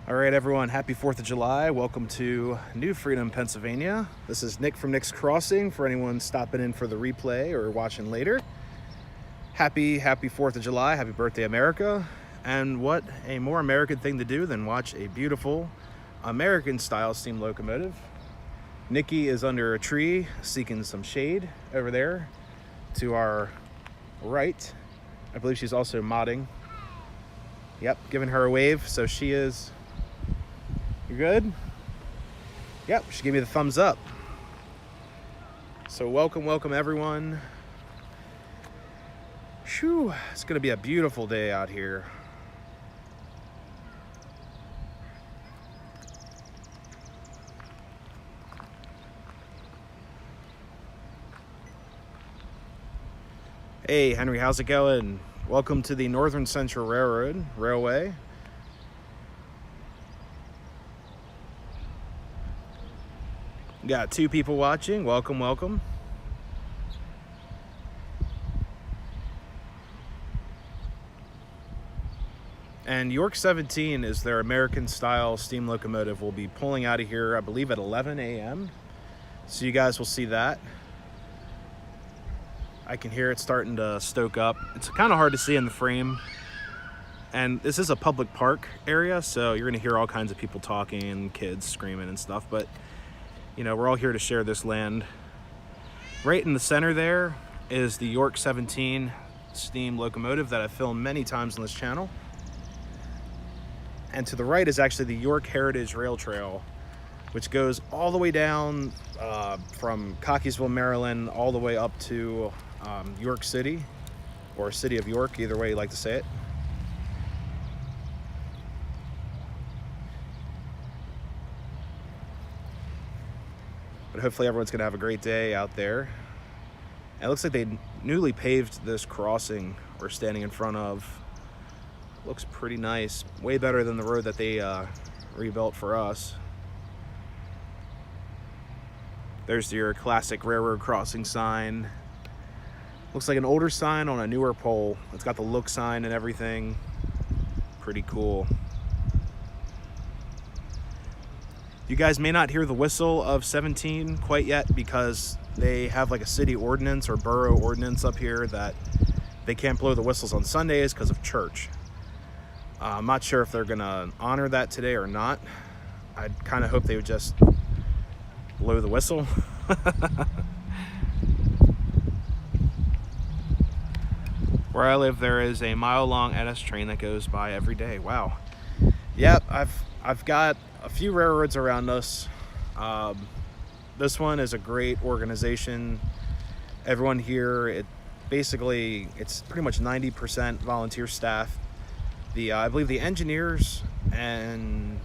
All right, everyone, happy 4th of July. Welcome to New Freedom, Pennsylvania. This is Nick from Nick's Crossing for anyone stopping in for the replay or watching later. Happy 4th of July. Happy birthday, America. And what a more American thing to do than watch a beautiful American-style steam locomotive. Nikki is under a tree seeking some shade over there to our right. I believe she's also modding. Yep, giving her a wave, so she is... You good? Yep, she gave me the thumbs up. So welcome everyone. Shoo, it's gonna be a beautiful day out here. Hey Henry, how's it going? Welcome to the Northern Central Railway. Got 2 people watching. Welcome. And York 17 is their American-style steam locomotive. We'll be pulling out of here, I believe, at 11 a.m. So you guys will see that. I can hear it starting to stoke up. It's kind of hard to see in the frame. And this is a public park area, so you're going to hear all kinds of people talking and kids screaming and stuff. But you know, we're all here to share this land. Right in the center there is the York 17 steam locomotive that I've filmed many times on this channel. And to the right is actually the York Heritage Rail Trail, which goes all the way down from Cockeysville, Maryland, all the way up to York City, or City of York, either way you like to say it. But hopefully everyone's gonna have a great day out there. And it looks like they newly paved this crossing we're standing in front of. Looks pretty nice, way better than the road that they rebuilt for us. There's your classic railroad crossing sign. Looks like an older sign on a newer pole. It's got the look sign and everything. Pretty cool. You guys may not hear the whistle of 17 quite yet because they have like a city ordinance or borough ordinance up here that they can't blow the whistles on Sundays because of church. I'm not sure if they're gonna honor that today or not. I kind of hope they would just blow the whistle. Where I live, there is a mile-long NS train that goes by every day. Wow. Yep, I've got a few railroads around us. This one is a great organization. Everyone here, it's pretty much 90% volunteer staff. I believe the engineers and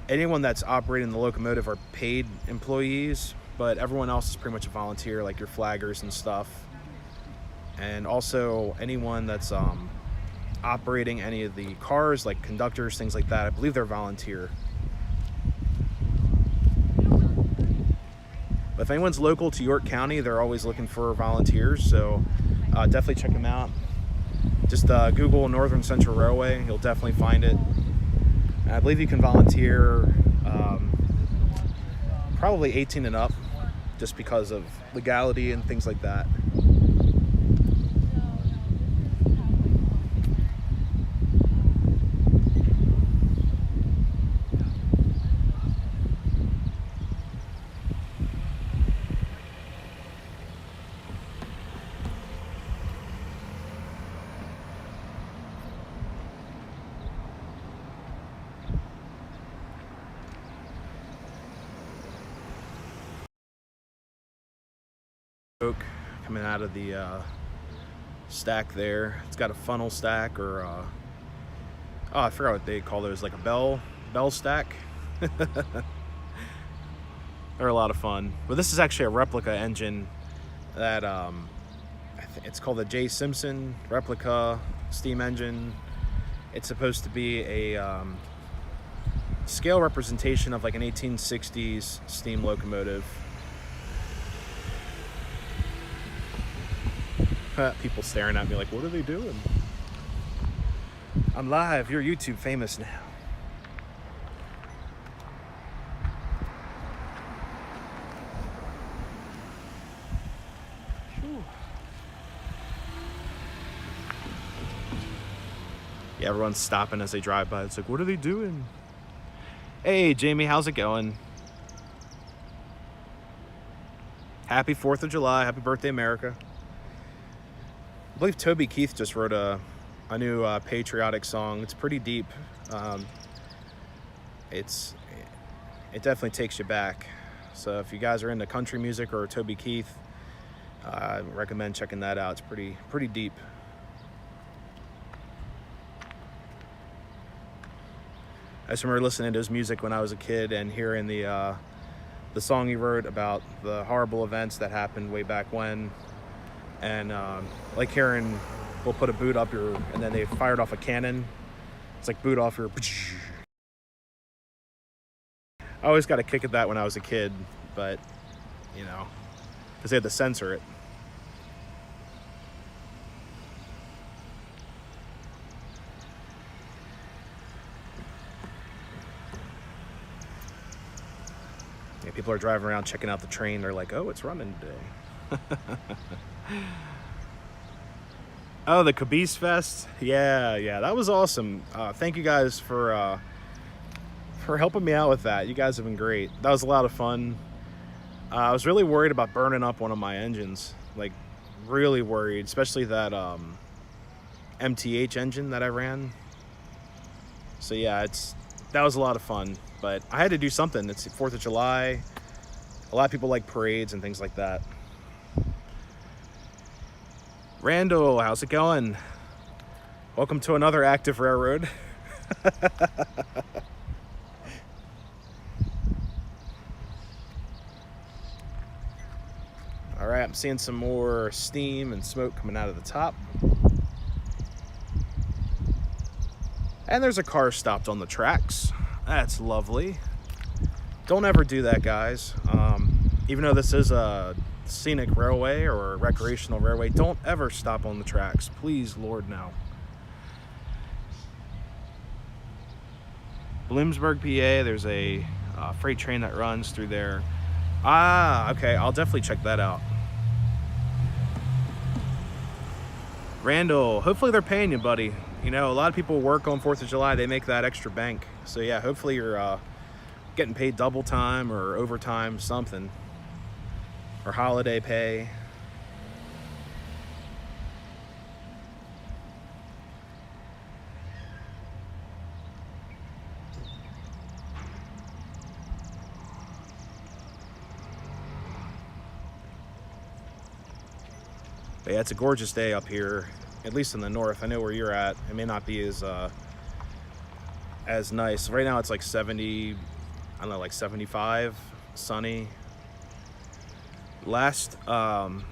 anyone that's operating the locomotive are paid employees, but everyone else is pretty much a volunteer, like your flaggers and stuff. And also anyone that's operating any of the cars, like conductors, things like that, I believe they're volunteer. But if anyone's local to York County, they're always looking for volunteers, so definitely check them out. Just Google Northern Central Railway, you'll definitely find it. And I believe you can volunteer probably 18 and up, just because of legality and things like that. Coming out of the stack there. It's got a funnel stack, or oh, I forgot what they call those, like a bell stack. They're a lot of fun. But this is actually a replica engine that it's called the J. Simpson replica steam engine. It's supposed to be a scale representation of like an 1860s steam locomotive. People staring at me like, what are they doing? I'm live. You're YouTube famous now. Yeah, everyone's stopping as they drive by. It's like, what are they doing? Hey, Jamie, how's it going? Happy 4th of July. Happy birthday, America. I believe Toby Keith just wrote a new patriotic song. It's pretty deep. It definitely takes you back. So if you guys are into country music or Toby Keith, I recommend checking that out. It's pretty deep. I just remember listening to his music when I was a kid and hearing the song he wrote about the horrible events that happened way back when, and like hearing, we'll put a boot up your, and then they fired off a cannon. It's like boot off your. I always got a kick at that when I was a kid, but you know, because they had to censor it. Yeah, people are driving around checking out the train. They're like, oh, it's running today. Oh, the Caboose Fest. Yeah, that was awesome. Thank you guys for helping me out with that. You guys have been great. That was a lot of fun. I was really worried about burning up one of my engines, like really worried, especially that MTH engine that I ran. So yeah, that was a lot of fun, but I had to do something. It's the 4th of July. A lot of people like parades and things like that. Randall, how's it going? Welcome to another active railroad. All right, I'm seeing some more steam and smoke coming out of the top. And there's a car stopped on the tracks. That's lovely. Don't ever do that, guys. Even though this is a scenic railway or recreational railway, don't ever stop on the tracks. Please, Lord, no. Bloomsburg, PA, there's a freight train that runs through there. Okay, I'll definitely check that out. Randall, hopefully they're paying you, buddy. You know, a lot of people work on 4th of July. They make that extra bank. So yeah, hopefully you're getting paid double time or overtime, something. Or holiday pay. But yeah, it's a gorgeous day up here, at least in the north. I know where you're at. It may not be as nice. Right now it's like 70, I don't know, like 75, sunny. Last 4th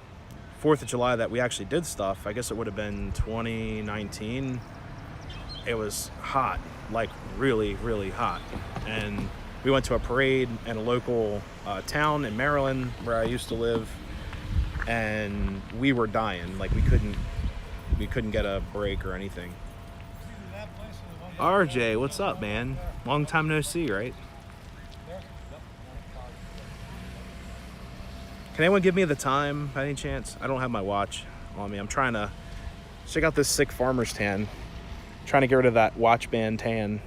of July that we actually did stuff, I guess it would have been 2019. It was hot, like really, really hot. And we went to a parade in a local town in Maryland where I used to live, and we were dying. Like we couldn't get a break or anything. RJ, what's up, man? Long time no see, right? Can anyone give me the time by any chance? I don't have my watch on me. I'm trying to check out this sick farmer's tan. Trying to get rid of that watch band tan.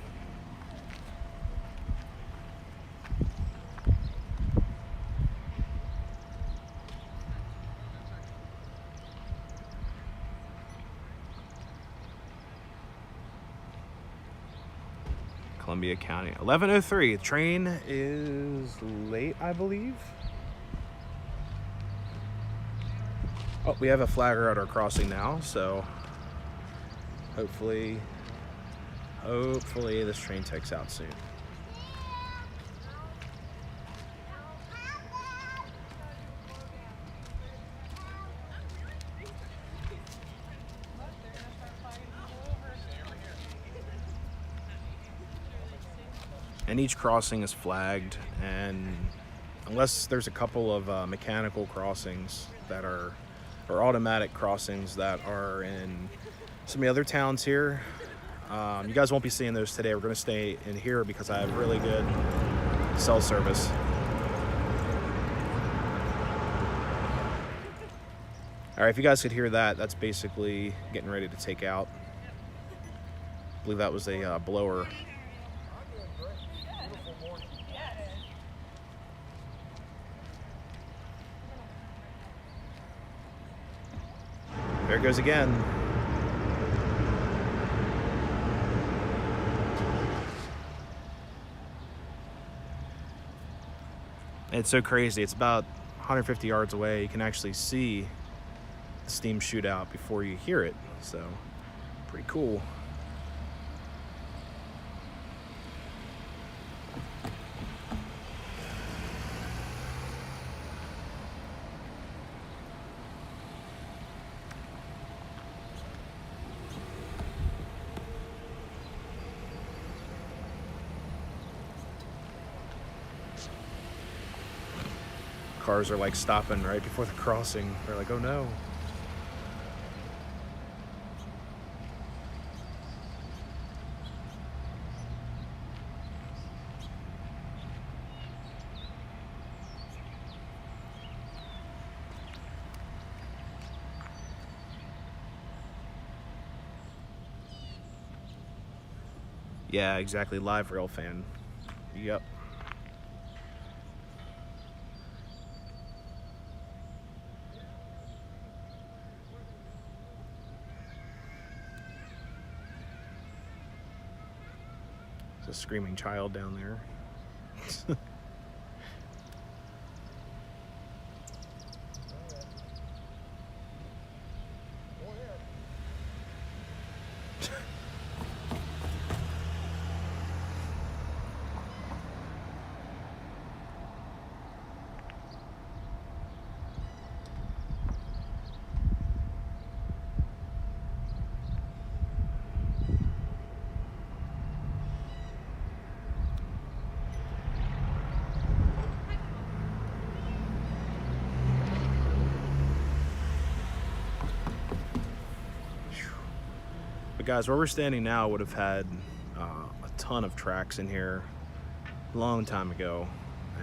Columbia County, 11:03. Train is late, I believe. Oh, we have a flagger at our crossing now, so hopefully this train takes out soon. And each crossing is flagged, and unless there's a couple of mechanical crossings that are, or automatic crossings that are in some of the other towns here, you guys won't be seeing those today. We're going to stay in here because I have really good cell service. All right, if you guys could hear that, that's basically getting ready to take out. believe that was a blower. There it goes again. It's so crazy. It's about 150 yards away. You can actually see the steam shoot out before you hear it. So, pretty cool. Cars are like stopping right before the crossing. They're like, oh no. Yeah, exactly. Live rail fan. Yep. There's a screaming child down there. But guys, where we're standing now would have had a ton of tracks in here a long time ago,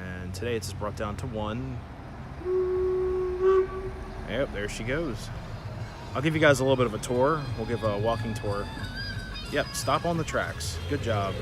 and today it's just brought down to one. Yep, there she goes. I'll give you guys a little bit of a tour. We'll give a walking tour. Yep, stop on the tracks. Good job.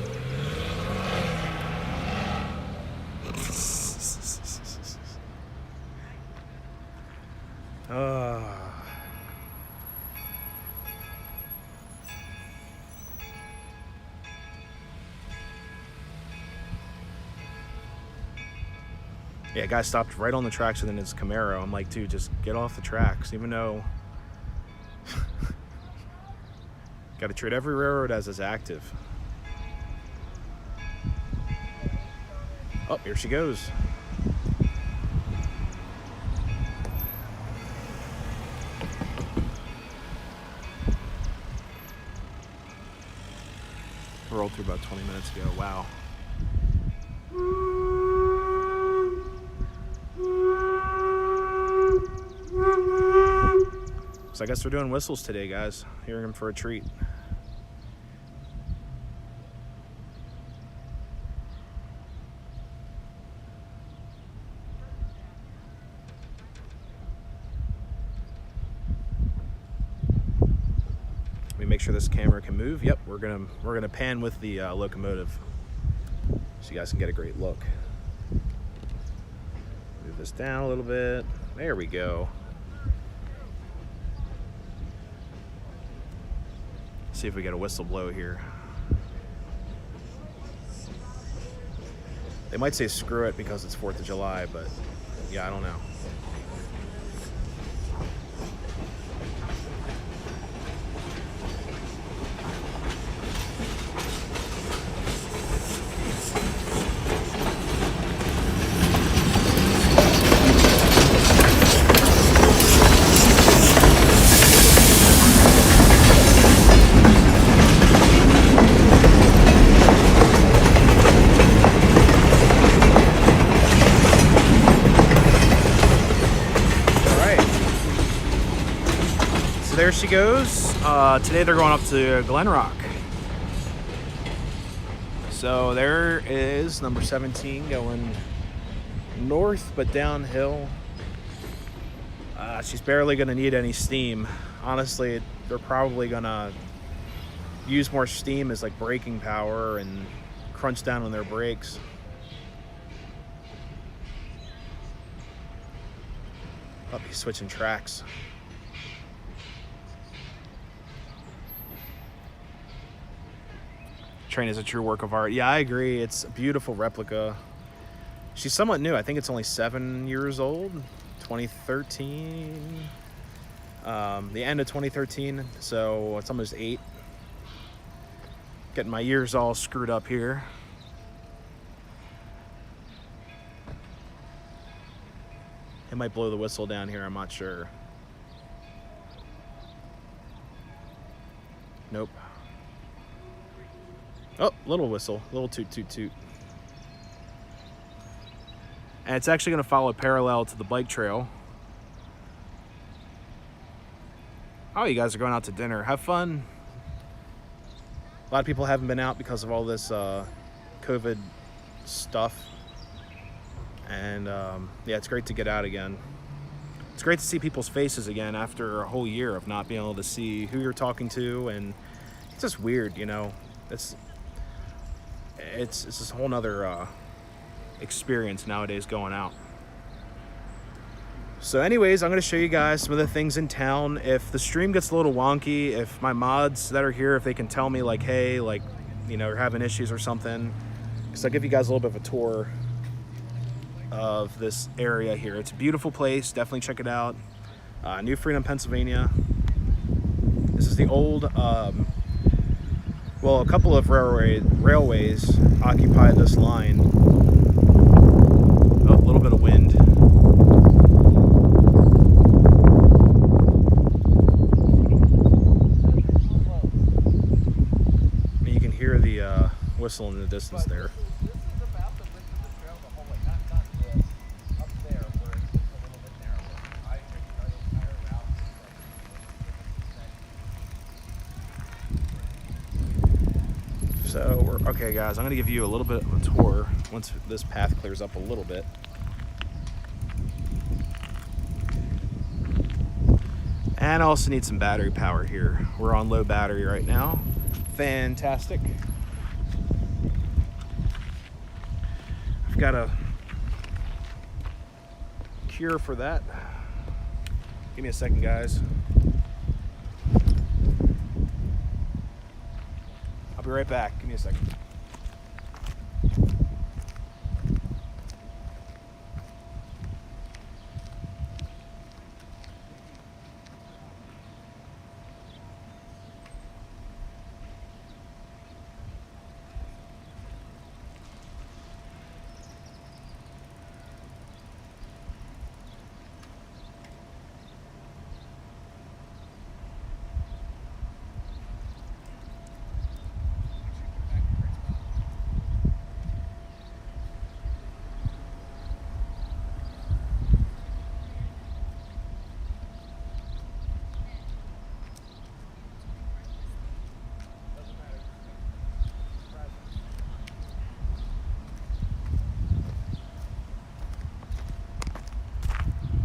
Yeah, guy stopped right on the tracks and then his Camaro. I'm like, dude, just get off the tracks, even though got to treat every railroad as is active. Oh, here she goes. Rolled through about 20 minutes ago. Wow. So I guess we're doing whistles today, guys. Hearing them for a treat. Let me make sure this camera can move. Yep, we're gonna pan with the locomotive, so you guys can get a great look. Move this down a little bit. There we go. See if we get a whistle blow here. They might say screw it because it's 4th of July, but yeah, I don't know. There she goes. Today they're going up to Glen Rock. So there is number 17 going north but downhill. She's barely going to need any steam. Honestly, they're probably going to use more steam as like braking power and crunch down on their brakes. Oh, he's switching tracks. Train is a true work of art. Yeah, I agree. It's a beautiful replica. She's somewhat new. I think it's only 7 years old. 2013. The end of 2013. So it's almost 8. Getting my years all screwed up here. It might blow the whistle down here, I'm not sure. Nope. Oh, little whistle, little toot toot toot. And it's actually gonna follow parallel to the bike trail. Oh, you guys are going out to dinner. Have fun. A lot of people haven't been out because of all this COVID stuff. And yeah, it's great to get out again. It's great to see people's faces again after a whole year of not being able to see who you're talking to, and it's just weird, you know. It's this whole nother experience nowadays going out. So anyways, I'm going to show you guys some of the things in town. If the stream gets a little wonky, if my mods that are here, if they can tell me like, hey, like, you know, you're having issues or something, because I'll give you guys a little bit of a tour of this area here. It's a beautiful place. Definitely check it out. New Freedom, Pennsylvania. This is the old, well, a couple of railways occupy this line. Oh, a little bit of wind. You can hear the whistle in the distance there. So okay guys, I'm gonna give you a little bit of a tour once this path clears up a little bit. And I also need some battery power here. We're on low battery right now. Fantastic. I've got a cure for that. Give me a second, guys. I'll be right back. Give me a second.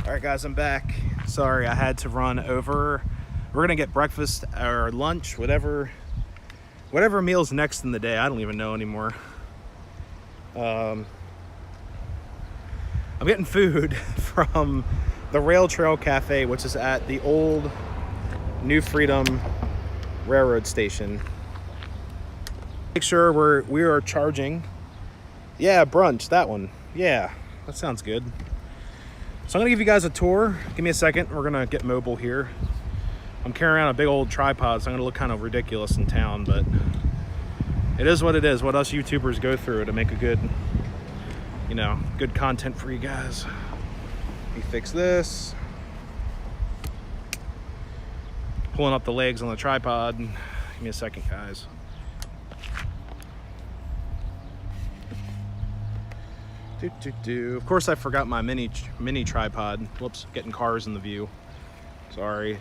All right, guys, I'm back. Sorry, I had to run over. We're gonna get breakfast or lunch, whatever meal's next in the day. I don't even know anymore. I'm getting food from the Rail Trail Cafe, which is at the old New Freedom Railroad Station. Make sure we are charging. Yeah, brunch, that one. Yeah, that sounds good. So I'm gonna give you guys a tour. Give me a second. We're gonna get mobile here. I'm carrying around a big old tripod, so I'm gonna look kind of ridiculous in town, but it is what it is. What us YouTubers go through to make a good, you know, good content for you guys. Let me fix this. Pulling up the legs on the tripod. Give me a second, guys. Of course, I forgot my mini tripod. Whoops, getting cars in the view. Sorry.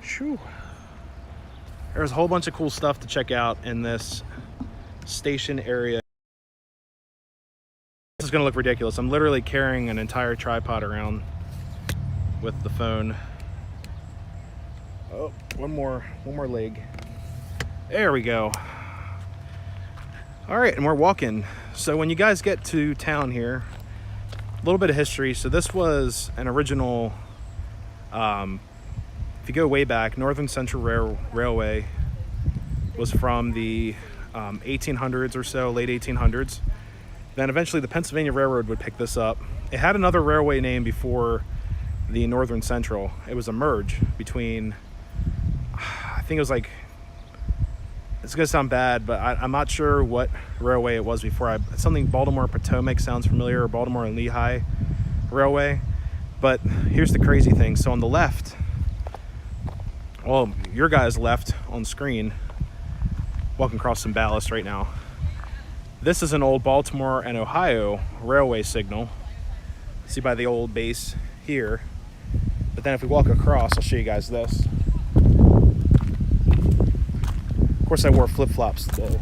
Shoo. There's a whole bunch of cool stuff to check out in this station area. This is gonna look ridiculous. I'm literally carrying an entire tripod around with the phone. Oh, one more leg. There we go. All right, and we're walking. So when you guys get to town here, a little bit of history. So this was an original, if you go way back, Northern Central Railway was from the 1800s or so, late 1800s. Then eventually the Pennsylvania Railroad would pick this up. It had another railway name before the Northern Central. It was a merge between, I think it was like, it's gonna sound bad, but I'm not sure what railway it was before. Something Baltimore Potomac sounds familiar, or Baltimore and Lehigh Railway. But here's the crazy thing. So on the left, well, your guys left on screen, walking across some ballast right now. This is an old Baltimore and Ohio railway signal. See by the old base here. But then if we walk across, I'll show you guys this. Of course I wore flip-flops today.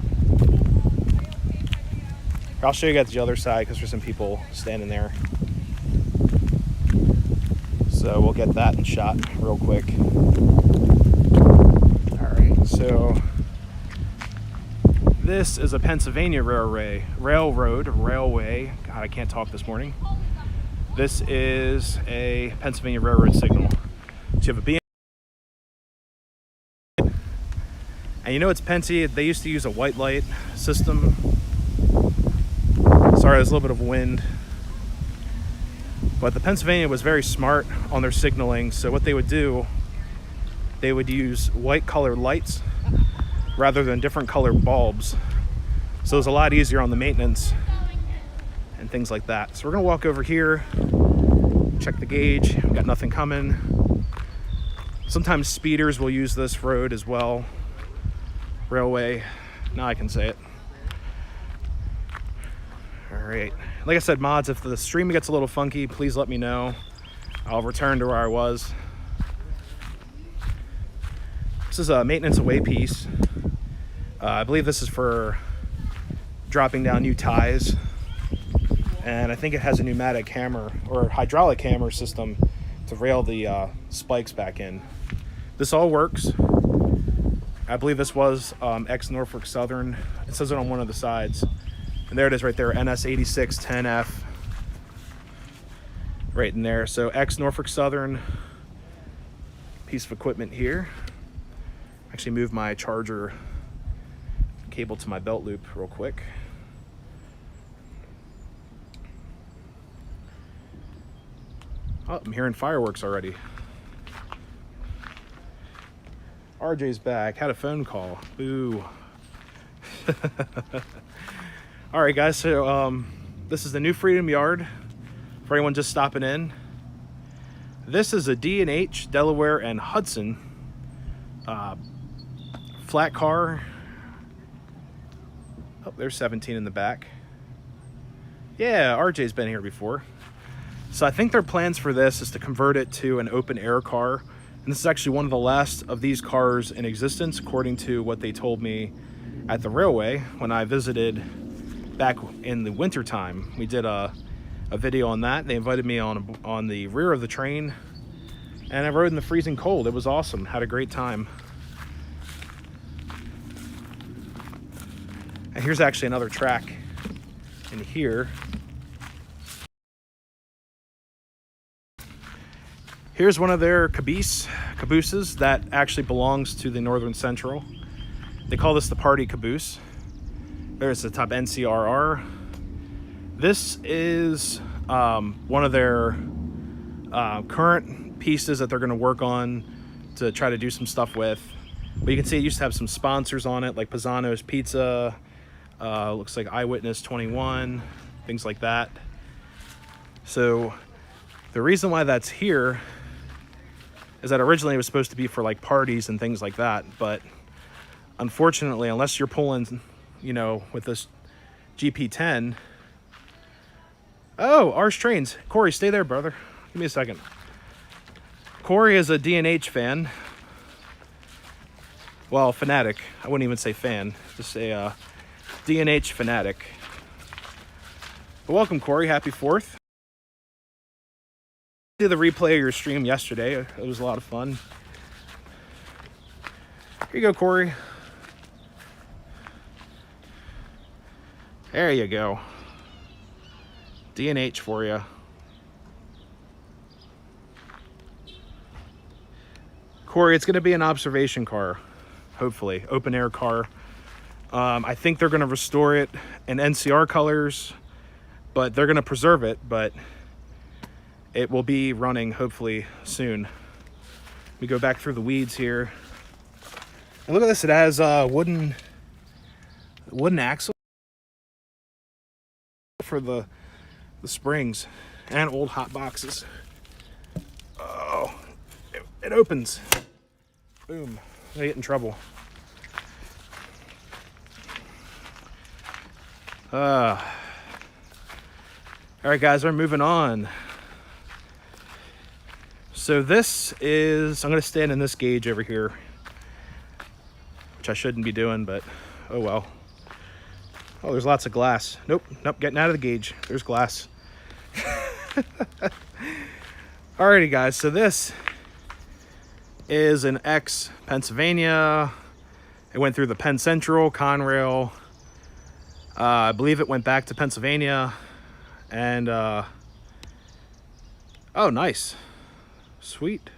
I'll show you guys the other side because there's some people standing there. So we'll get that in shot real quick. All right, so this is a Pennsylvania railway. God, I can't talk this morning. This is a Pennsylvania Railroad signal. So you have a B. And you know it's Pennsy, they used to use a white light system. Sorry, there's a little bit of wind. But the Pennsylvania was very smart on their signaling. So what they would do, they would use white colored lights rather than different colored bulbs. So it was a lot easier on the maintenance and things like that. So we're gonna walk over here, check the gauge. We've got nothing coming. Sometimes speeders will use this road as well. Railway, now I can say it. All right, like I said, mods, if the stream gets a little funky, please let me know. I'll return to where I was. This is a maintenance away piece. I believe this is for dropping down new ties. And I think it has a pneumatic hammer or hydraulic hammer system to rail the spikes back in. This all works. I believe this was ex-Norfolk Southern. It says it on one of the sides. And there it is right there, NS8610F. Right in there. So ex-Norfolk Southern piece of equipment here. Actually move my charger cable to my belt loop real quick. Oh, I'm hearing fireworks already. RJ's back, had a phone call. Boo. All right, guys, so this is the new Freedom Yard for anyone just stopping in. This is a D&H, Delaware and Hudson flat car. Oh, there's 17 in the back. Yeah, RJ's been here before. So I think their plans for this is to convert it to an open air car. And this is actually one of the last of these cars in existence, according to what they told me at the railway when I visited back in the winter time. We did a video on that. They invited me on the rear of the train, and I rode in the freezing cold. It was awesome. Had a great time. And here's actually another track in here. Here's one of their cabooses that actually belongs to the Northern Central. They call this the party caboose. There's the top NCRR. This is one of their current pieces that they're going to work on to try to do some stuff with. But you can see it used to have some sponsors on it, like Pisano's Pizza, looks like Eyewitness 21, things like that. So the reason why that's here is that originally it was supposed to be for like parties and things like that, but unfortunately, unless you're pulling, you know, with this GP10. Oh, Ars Trains. Corey, stay there, brother. Give me a second. Corey is a D&H fan. Well, fanatic. I wouldn't even say fan. Just a D&H fanatic. But welcome, Corey. Happy 4th. Did the replay of your stream yesterday. It was a lot of fun. Here you go, Corey. There you go. D&H for you. Corey, it's going to be an observation car, hopefully. Open air car. I think they're going to restore it in NCR colors, but they're going to preserve it, but it will be running hopefully soon. Let me go back through the weeds here. And look at this, it has wooden axle for the springs and old hot boxes. Oh, it opens. Boom, I get in trouble. All right, guys, we're moving on. So this is, I'm going to stand in this gauge over here, which I shouldn't be doing, but oh well. Oh, there's lots of glass. Nope, getting out of the gauge. There's glass. Alrighty, guys, so this is an ex Pennsylvania. It went through the Penn Central, Conrail. I believe it went back to Pennsylvania, and oh, nice, sweet.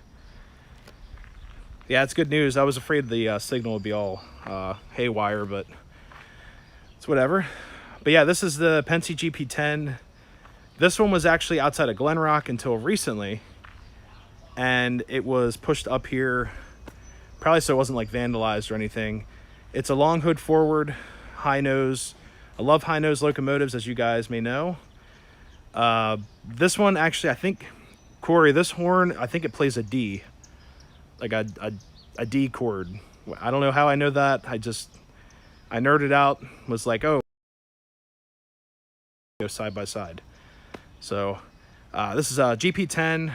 Yeah, it's good news. I was afraid the signal would be all haywire, but it's whatever. But yeah, this is the Penske GP10. This one was actually outside of Glen Rock until recently, and it was pushed up here, probably so it wasn't like vandalized or anything. It's a long hood forward, high nose. I love high nose locomotives, as you guys may know. This one actually, I think, Corey, this horn, I think it plays a D, like a D chord. I don't know how I know that. I nerded out, was like, oh, go side by side. So this is a GP10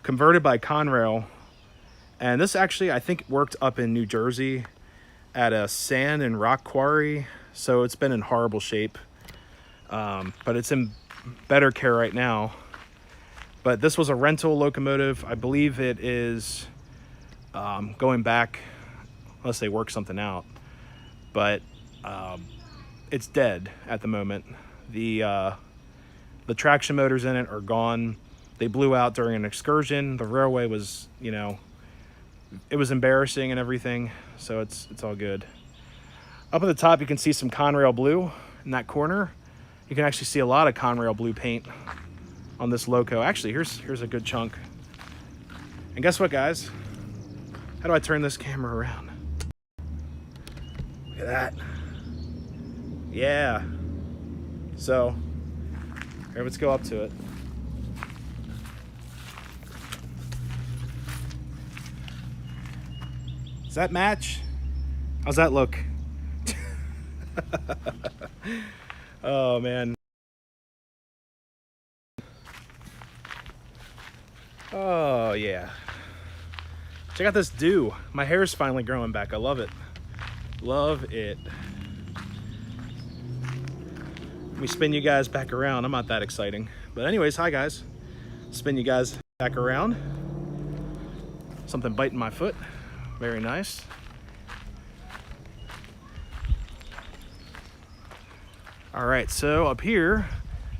converted by Conrail, and this actually, I think, worked up in New Jersey at a sand and rock quarry. So it's been in horrible shape, but it's in better care right now. But this was a rental locomotive. I believe it is going back, unless they work something out. But it's dead at the moment. The traction motors in it are gone. They blew out during an excursion. The railway was, you know, it was embarrassing and everything. So it's all good. Up at the top, you can see some Conrail blue in that corner. You can actually see a lot of Conrail blue paint on this loco. Actually, here's a good chunk. And guess what, guys? How do I turn this camera around? Look at that. Yeah. So, here, let's go up to it. Does that match? How's that look? Oh man. Oh yeah. Check out this dew. My hair is finally growing back. I love it. Love it. Let me spin you guys back around. I'm not that exciting. But anyways, hi guys. Spin you guys back around. Something biting my foot. Very nice. All right, so up here,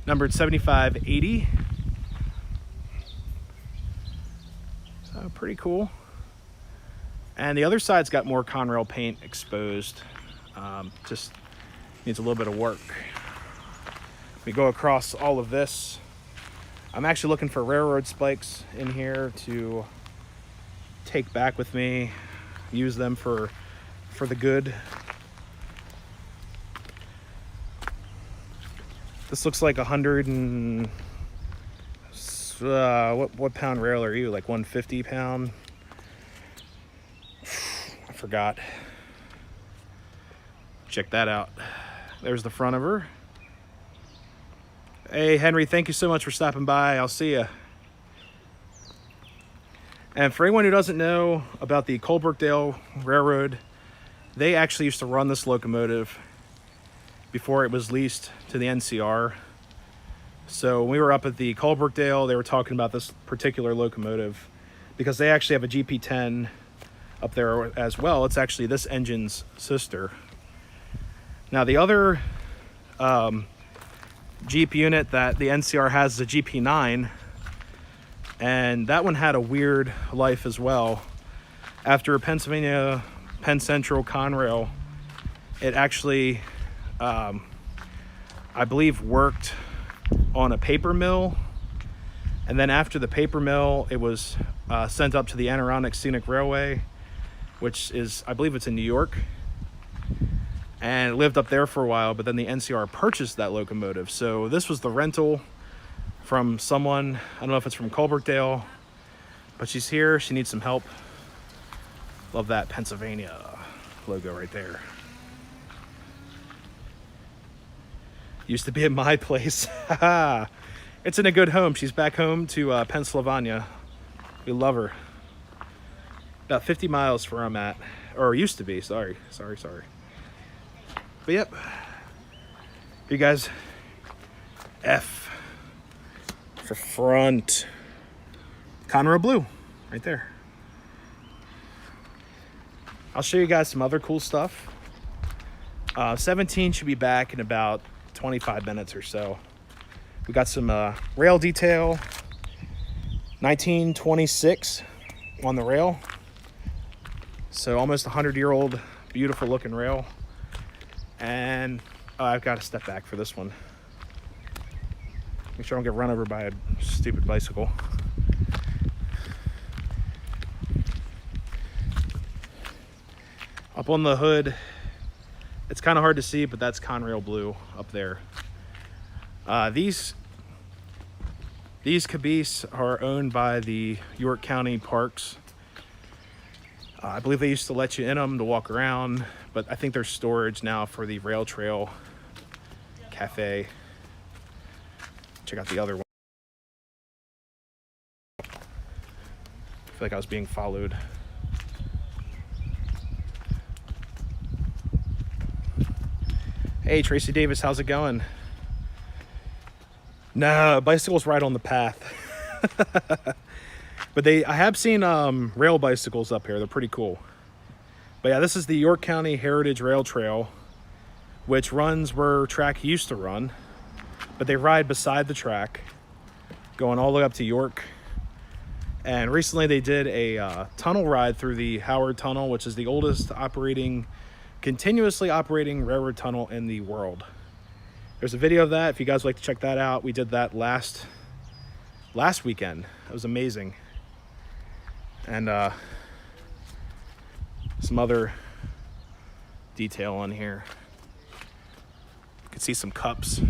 numbered 7580. So pretty cool. And the other side's got more Conrail paint exposed. Just needs a little bit of work. We go across all of this. I'm actually looking for railroad spikes in here to take back with me, use them for the good. This looks like 100 and what pound rail are you? Like 150 pound? I forgot. Check that out. There's the front of her. Hey Henry, thank you so much for stopping by. I'll see you. And for anyone who doesn't know about the Coalbrookdale Railroad, they actually used to run this locomotive before it was leased to the NCR. So when we were up at the Coalbrookdale, they were talking about this particular locomotive because they actually have a GP10 up there as well. It's actually this engine's sister. Now the other Jeep unit that the NCR has is a GP9, and that one had a weird life as well. After Pennsylvania Penn Central Conrail, it actually I believe worked on a paper mill, and then after the paper mill it was sent up to the Adirondack Scenic Railway, which is, I believe it's in New York, and it lived up there for a while, but then the NCR purchased that locomotive. So this was the rental from someone, I don't know if it's from Colbertdale, but she's here, she needs some help. Love that Pennsylvania logo right there. Used to be at my place. It's in a good home. She's back home to Pennsylvania. We love her. About 50 miles from where I'm at, or used to be. Sorry. But yep, you guys, F for front. Conrail Blue, right there. I'll show you guys some other cool stuff. 17 should be back in about 25 minutes or so. We got some rail detail. 1926 on the rail. So almost 100-year-old, beautiful looking rail. And I've got to step back for this one. Make sure I don't get run over by a stupid bicycle. Up on the hood, it's kind of hard to see, but that's Conrail Blue up there. These caboose are owned by the York County Parks. I believe they used to let you in them to walk around, but I think there's storage now for the Rail Trail Cafe. Check out the other one. I feel like I was being followed. Hey, Tracy Davis, how's it going? No, bicycles right on the path. But I have seen rail bicycles up here. They're pretty cool. But yeah, this is the York County Heritage Rail Trail, which runs where track used to run, but they ride beside the track, going all the way up to York. And recently they did a tunnel ride through the Howard Tunnel, which is the oldest continuously operating railroad tunnel in the world. There's a video of that if you guys would like to check that out. We did that last weekend. It was amazing. And some other detail on here. You can see some cups,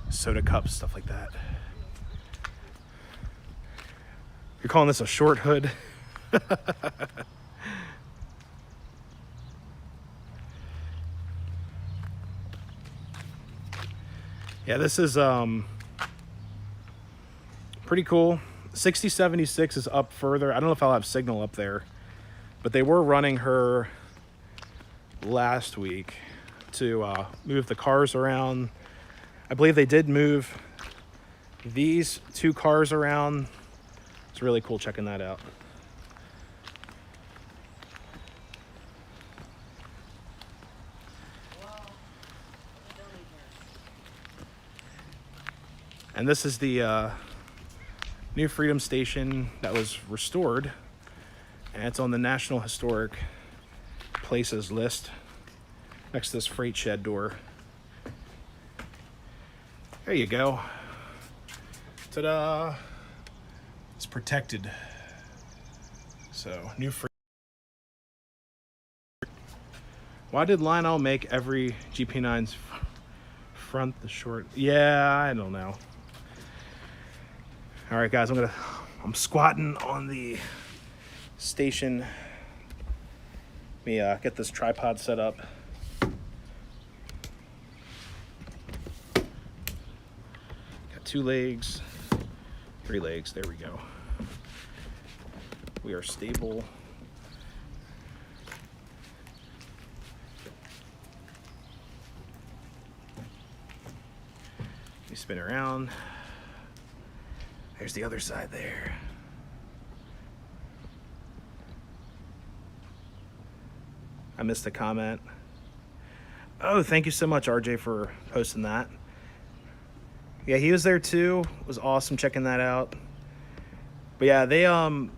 soda cups, stuff like that. You're calling this a short hood? Yeah, this is pretty cool. 6076 is up further. I don't know if I'll have signal up there, but they were running her last week to move the cars around. I believe they did move these two cars around. It's really cool checking that out. And this is the New Freedom Station that was restored, and it's on the National Historic Places list next to this freight shed door. There you go. Ta-da! It's protected. So, New Freedom. Why did Lionel make every GP9's front the short? Yeah, I don't know. All right, guys, I'm squatting on the station. Let me get this tripod set up. Got 2 legs, 3 legs, there we go. We are stable. Let me spin around. There's the other side there. missed the comment. Oh, thank you so much, RJ, for posting that. Yeah, he was there too. It was awesome checking that out. But yeah, they actually,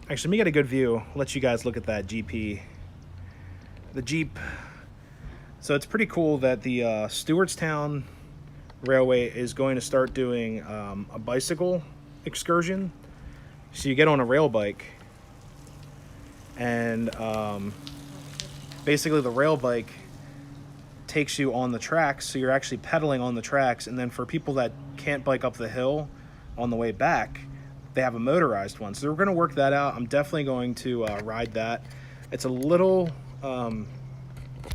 let me get a good view. I'll let you guys look at that GP. The Jeep. So it's pretty cool that the Stewartstown Railway is going to start doing a bicycle excursion. So you get on a rail bike, and basically the rail bike takes you on the tracks, so you're actually pedaling on the tracks. And then for people that can't bike up the hill on the way back, they have a motorized one. So we're going to work that out. I'm definitely going to ride that. It's a little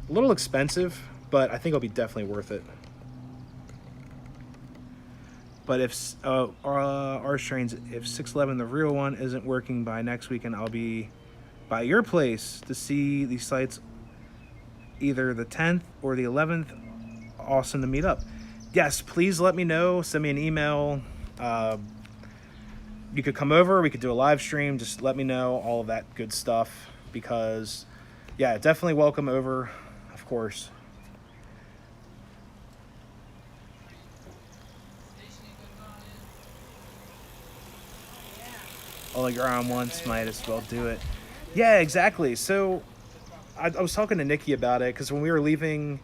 expensive, but I think it'll be definitely worth it. But if our trains, if 611, the real one, isn't working by next weekend, I'll be by your place to see these sites either the 10th or the 11th. Awesome to meet up. Yes, please let me know. Send me an email. You could come over. We could do a live stream. Just let me know all of that good stuff, because, yeah, definitely welcome over, of course. All you're on once, might as well do it. Yeah, exactly. So I was talking to Nikki about it, because when we were leaving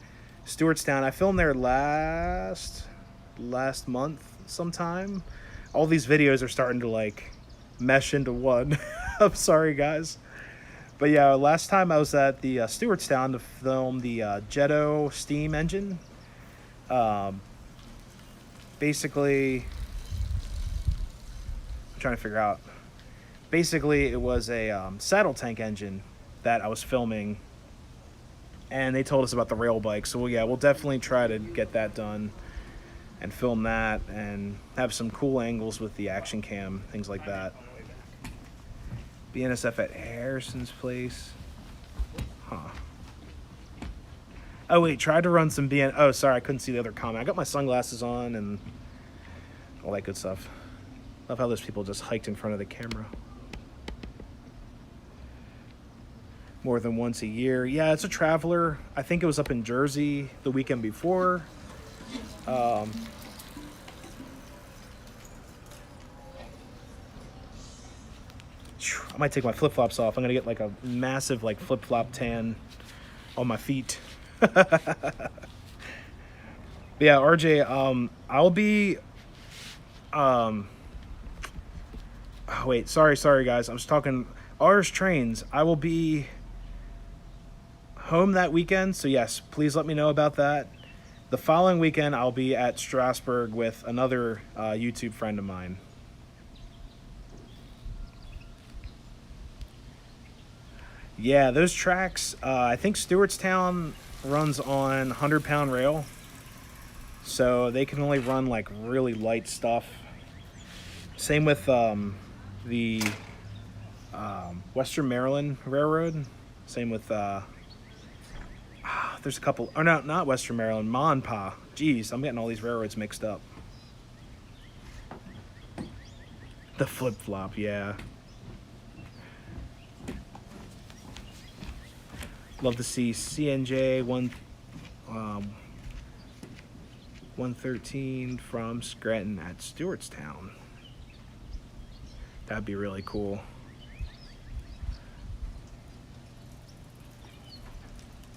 Stewartstown, I filmed there last month sometime. All these videos are starting to like mesh into one. I'm sorry, guys. But yeah, last time I was at the Stewartstown to film the Jetto steam engine. Basically, I'm trying to figure out. Basically, it was a saddle tank engine that I was filming, and they told us about the rail bike. So yeah, we'll definitely try to get that done and film that and have some cool angles with the action cam, things like that. BNSF at Harrison's place. Huh. Oh wait, tried to run some BN. Oh, sorry, I couldn't see the other comment. I got my sunglasses on and all that good stuff. Love how those people just hiked in front of the camera. More than once a year. Yeah, it's a traveler. I think it was up in Jersey the weekend before. I might take my flip-flops off. I'm gonna get like a massive like flip-flop tan on my feet. But yeah, RJ, I'll be oh wait, sorry guys. I was talking ours trains. I will be home that weekend, so yes, please let me know about that. The following weekend, I'll be at Strasbourg with another YouTube friend of mine. Yeah, those tracks, I think Stewartstown runs on 100-pound rail, so they can only run like really light stuff. Same with the Western Maryland Railroad. Same with there's a couple. Oh no, not Western Maryland. Monpa. Jeez, I'm getting all these railroads mixed up. The flip flop, yeah. Love to see CNJ 113 from Scranton at Stewartstown. That'd be really cool.